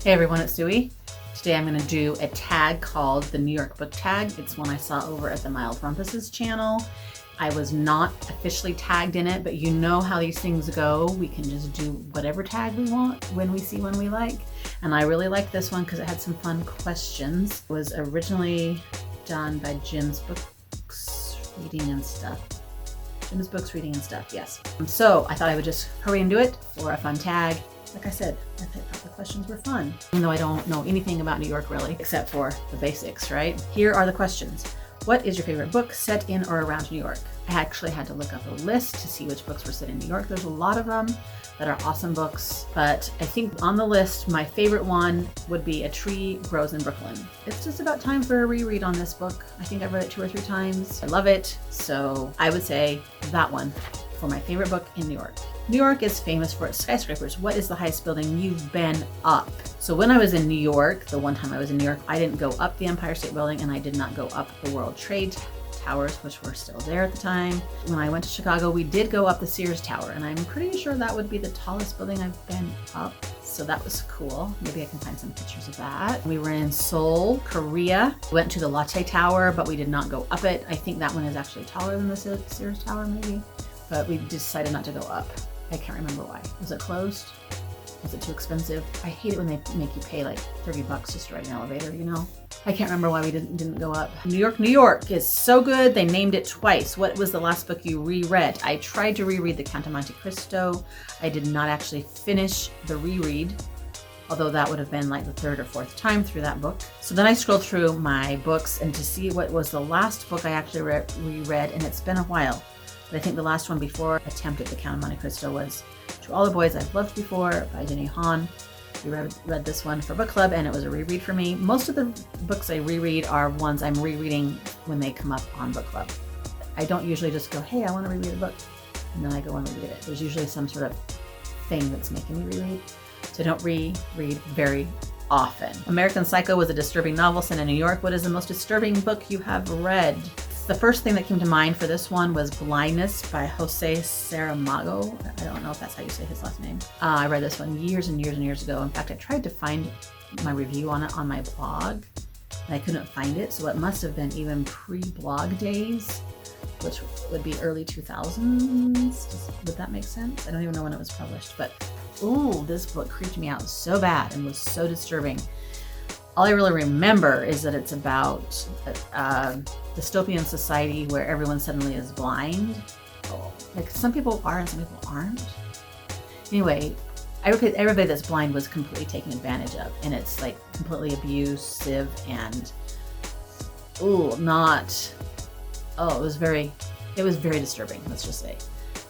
Hey everyone, it's Suey. Today I'm going to do a tag called the New York Book Tag. It's one I saw over at the Mild Rumpus's channel. I was not officially tagged in it, but you know how these things go. We can just do whatever tag we want when we see one we like. And I really liked this one because it had some fun questions. It was originally done by Jim's Books, Reading and Stuff. Jim's Books, Reading and Stuff, yes. So I thought I would just hurry and do it for a fun tag. Like I said, I thought the questions were fun, even though I don't know anything about New York really, except for the basics, right? Here are the questions. What is your favorite book set in or around New York? I actually had to look up a list to see which books were set in New York. There's a lot of them that are awesome books, but I think on the list, my favorite one would be A Tree Grows in Brooklyn. It's just about time for a reread on this book. I think I've read it 2 or 3 times. I love it, so I would say that one for my favorite book in New York. New York is famous for its skyscrapers. What is the highest building you've been up? So when I was in New York, the one time I was in New York, I didn't go up the Empire State Building and I did not go up the World Trade Towers, which were still there at the time. When I went to Chicago, we did go up the Sears Tower, and I'm pretty sure that would be the tallest building I've been up. So that was cool. Maybe I can find some pictures of that. We were in Seoul, Korea. We went to the Lotte Tower, but we did not go up it. I think that one is actually taller than the Sears Tower, maybe. But we decided not to go up. I can't remember why. Was it closed? Was it too expensive? I hate it when they make you pay like $30 just to ride an elevator, you know? I can't remember why we didn't go up. New York, New York is so good. They named it twice. What was the last book you reread? I tried to reread The Count of Monte Cristo. I did not actually finish the reread, although that would have been like the 3rd or 4th time through that book. So then I scrolled through my books and to see what was the last book I actually reread, and it's been a while. But I think the last one before attempt at The Count of Monte Cristo was To All the Boys I've Loved Before by Jenny Han. We read this one for book club and it was a reread for me. Most of the books I reread are ones I'm rereading when they come up on book club. I don't usually just go, hey, I want to reread a book, and then I go and reread it. There's usually some sort of thing that's making me reread. So I don't reread very often. American Psycho was a disturbing novel set in New York. What is the most disturbing book you have read? The first thing that came to mind for this one was Blindness by Jose Saramago. I don't know if that's how you say his last name. I read this one years and years and years ago. In fact, I tried to find my review on it on my blog, and I couldn't find it. So it must have been even pre-blog days, which would be early 2000s. Would that make sense? I don't even know when it was published, but ooh, this book creeped me out so bad and was so disturbing. All I really remember is that it's about a dystopian society where everyone suddenly is blind. Like some people are and some people aren't. Anyway, everybody that's blind was completely taken advantage of, and it's like completely abusive and it was very disturbing, let's just say.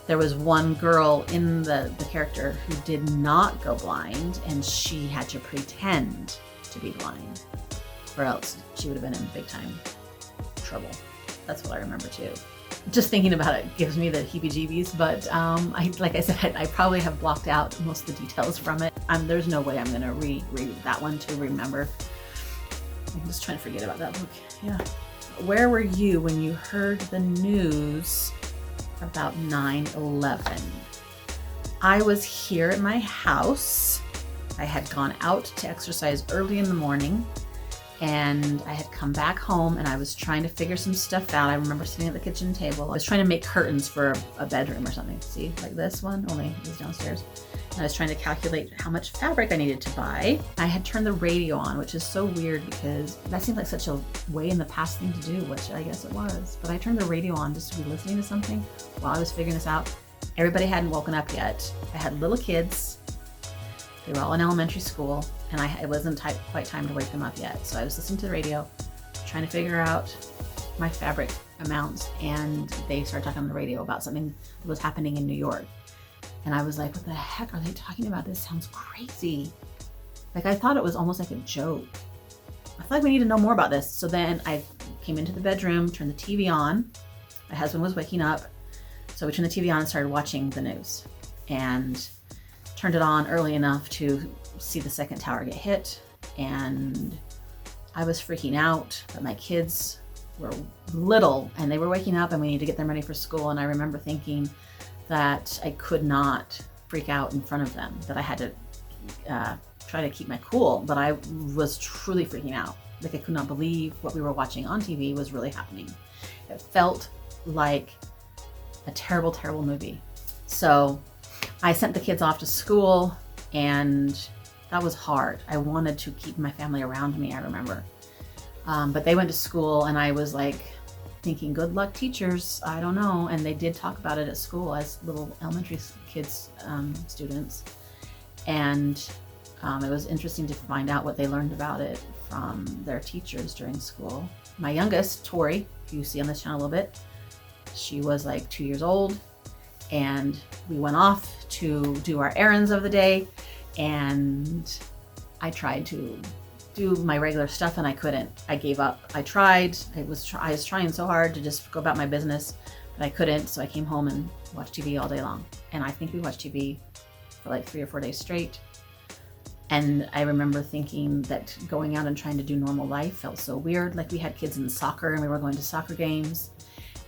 There was one girl in the character who did not go blind, and she had to pretend to be blind, or else she would have been in big time trouble. That's what I remember too. Just thinking about it gives me the heebie-jeebies, but like I said, I probably have blocked out most of the details from it. There's no way I'm gonna reread that one to remember. I'm just trying to forget about that book. Yeah. Where were you when you heard the news about 9/11? I was here at my house. I had gone out to exercise early in the morning, and I had come back home and I was trying to figure some stuff out. I remember sitting at the kitchen table. I was trying to make curtains for a bedroom or something. See, like this one, only it was downstairs. And I was trying to calculate how much fabric I needed to buy. I had turned the radio on, which is so weird because that seems like such a way in the past thing to do, which I guess it was. But I turned the radio on just to be listening to something while I was figuring this out. Everybody hadn't woken up yet. I had little kids. They were all in elementary school, and it wasn't quite time to wake them up yet. So I was listening to the radio, trying to figure out my fabric amounts, and they started talking on the radio about something that was happening in New York. And I was like, what the heck are they talking about? This sounds crazy. Like I thought it was almost like a joke. I feel like we need to know more about this. So then I came into the bedroom, turned the TV on. My husband was waking up. So we turned the TV on and started watching the news. And turned it on early enough to see the second tower get hit, and I was freaking out, but my kids were little and they were waking up and we needed to get them ready for school, and I remember thinking that I could not freak out in front of them, that I had to try to keep my cool, but I was truly freaking out. Like, I could not believe what we were watching on TV was really happening. It felt like a terrible, terrible movie. So I sent the kids off to school, and that was hard. I wanted to keep my family around me, I remember. But they went to school, and I was like thinking, good luck, teachers. I don't know. And they did talk about it at school as little elementary kids, students. And it was interesting to find out what they learned about it from their teachers during school. My youngest, Tori, who you see on this channel a little bit, she was like 2 years old, and we went off to do our errands of the day, and I tried to do my regular stuff and I couldn't. I gave up. I tried. I was trying so hard to just go about my business, but I couldn't. So I came home and watched TV all day long. And I think we watched TV for like 3 or 4 days straight. And I remember thinking that going out and trying to do normal life felt so weird. Like, we had kids in soccer and we were going to soccer games.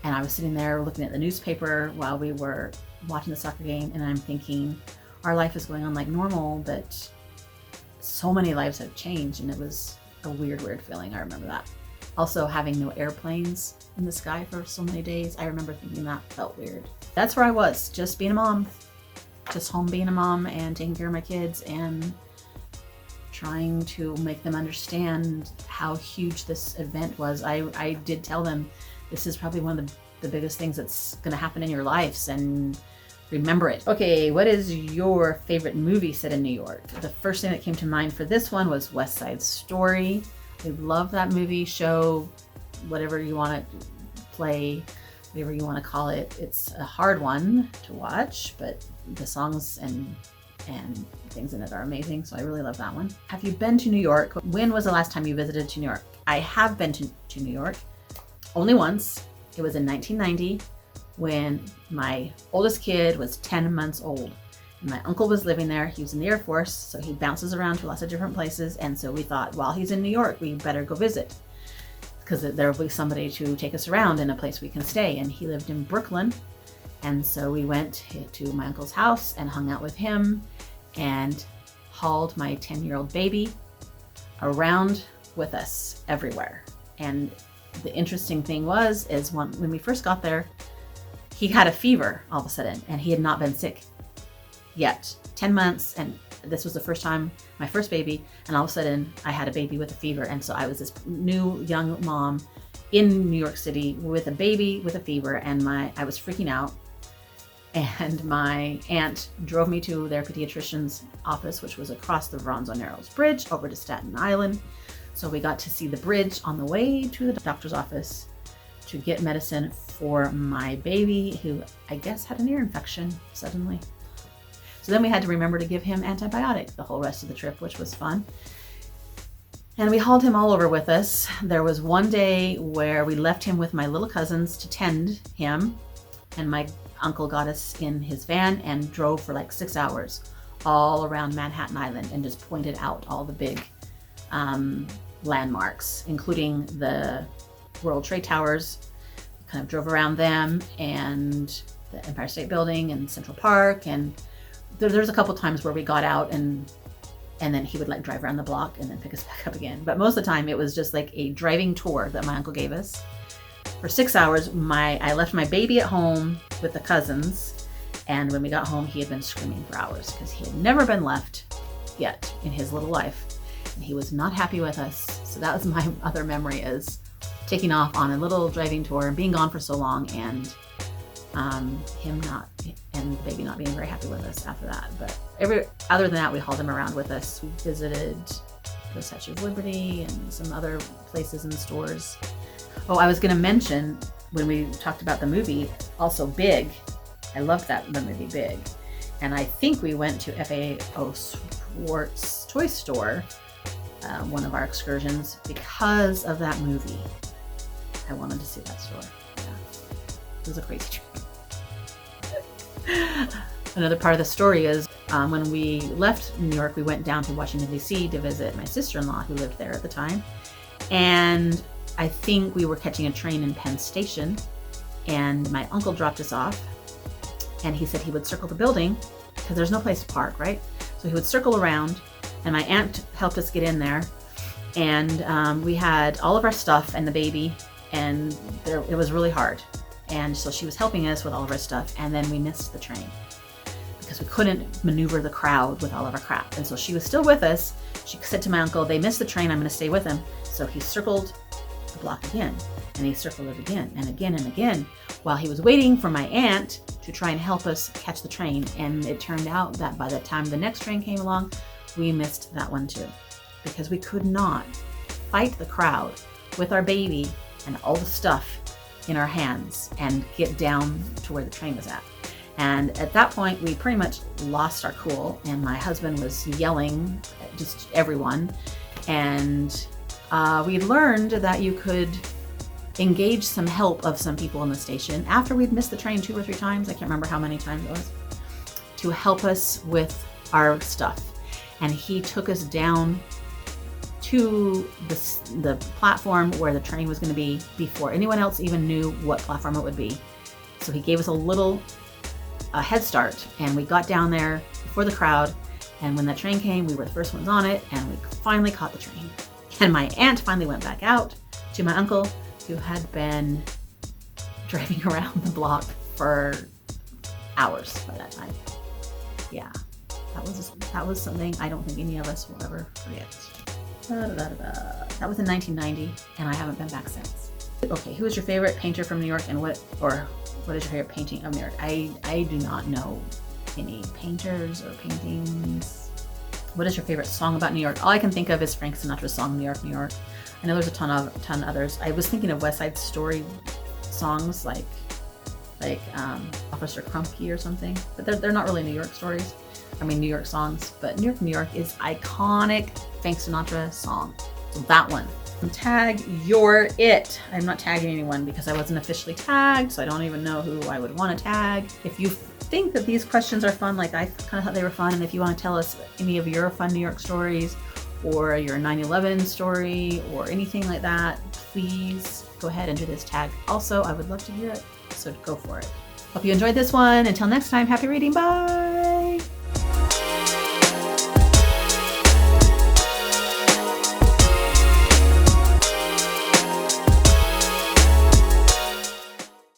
And I was sitting there looking at the newspaper while we were watching the soccer game. And I'm thinking, our life is going on like normal, but so many lives have changed. And it was a weird, weird feeling. I remember that. Also, having no airplanes in the sky for so many days, I remember thinking that felt weird. That's where I was, just being a mom. Just home being a mom and taking care of my kids and trying to make them understand how huge this event was. I did tell them, this is probably one of the biggest things that's going to happen in your lives, and remember it. Okay, what is your favorite movie set in New York? The first thing that came to mind for this one was West Side Story. I love that movie, show, whatever you want to play, whatever you want to call it. It's a hard one to watch, but the songs and things in it are amazing, so I really love that one. Have you been to New York? When was the last time you visited to New York? I have been to New York only once. It was in 1990 when my oldest kid was 10 months old. And my uncle was living there. He was in the Air Force, so he bounces around to lots of different places, and so we thought, while he's in New York, we better go visit, because there will be somebody to take us around in a place we can stay. And he lived in Brooklyn, and so we went to my uncle's house and hung out with him and hauled my 10-year-old baby around with us everywhere. And the interesting thing is when we first got there, he had a fever all of a sudden, and he had not been sick yet. 10 months, and this was the first time, my first baby, and all of a sudden I had a baby with a fever. And so I was this new young mom in New York City with a baby with a fever, and I was freaking out. And my aunt drove me to their pediatrician's office, which was across the Bronzo Narrows Bridge over to Staten Island. So we got to see the bridge on the way to the doctor's office to get medicine for my baby, who I guess had an ear infection suddenly. So then we had to remember to give him antibiotics the whole rest of the trip, which was fun. And we hauled him all over with us. There was one day where we left him with my little cousins to tend him, and my uncle got us in his van and drove for like 6 hours all around Manhattan Island and just pointed out all the big landmarks, including the World Trade Towers. Kind of drove around them, and the Empire State Building and Central Park. And there's a couple times where we got out and then he would like drive around the block and then pick us back up again. But most of the time it was just like a driving tour that my uncle gave us. For 6 hours, I left my baby at home with the cousins, and when we got home, he had been screaming for hours because he had never been left yet in his little life, and he was not happy with us. So that was my other memory, is taking off on a little driving tour and being gone for so long, and the baby not being very happy with us after that. But other than that, we hauled him around with us. We visited the Statue of Liberty and some other places and stores. Oh, I was going to mention, when we talked about the movie, also Big. I loved the movie Big. And I think we went to FAO Schwartz Toy Store, one of our excursions, because of that movie. I wanted to see that store. Yeah. It was a crazy trip. Another part of the story is when we left New York, we went down to Washington, D.C. to visit my sister-in-law, who lived there at the time. And I think we were catching a train in Penn Station, and my uncle dropped us off, and he said he would circle the building because there's no place to park, right? So he would circle around and my aunt helped us get in there. And we had all of our stuff and the baby, and it was really hard. And so she was helping us with all of our stuff, and then we missed the train because we couldn't maneuver the crowd with all of our crap. And so she was still with us. She said to my uncle, they missed the train, I'm gonna stay with them. So he circled the block again, and he circled it again and again and again while he was waiting for my aunt to try and help us catch the train. And it turned out that by the time the next train came along, we missed that one too, because we could not fight the crowd with our baby and all the stuff in our hands and get down to where the train was at. And at that point, we pretty much lost our cool, and my husband was yelling at just everyone. And we learned that you could engage some help of some people in the station after we'd missed the train 2 or 3 times. I can't remember how many times it was, to help us with our stuff. And he took us down to the platform where the train was going to be before anyone else even knew what platform it would be. So he gave us a little head start, and we got down there before the crowd. And when the train came, we were the first ones on it, and we finally caught the train. And my aunt finally went back out to my uncle, who had been driving around the block for hours by that time. Yeah, that was something I don't think any of us will ever forget. That was in 1990, and I haven't been back since. Okay, who is your favorite painter from New York, and what is your favorite painting of New York? I do not know any painters or paintings. What is your favorite song about New York? All I can think of is Frank Sinatra's song, New York, New York. I know there's a ton others. I was thinking of West Side Story songs like Officer Crumpkey or something, but they're not really New York stories. I mean, New York songs, but New York is iconic Frank Sinatra song. So that one. Tag your it. I'm not tagging anyone because I wasn't officially tagged, so I don't even know who I would want to tag. If you think that these questions are fun, like I kind of thought they were fun, and if you want to tell us any of your fun New York stories or your 9/11 story or anything like that, please go ahead and do this tag. Also, I would love to hear it, so go for it. Hope you enjoyed this one. Until next time, happy reading. Bye.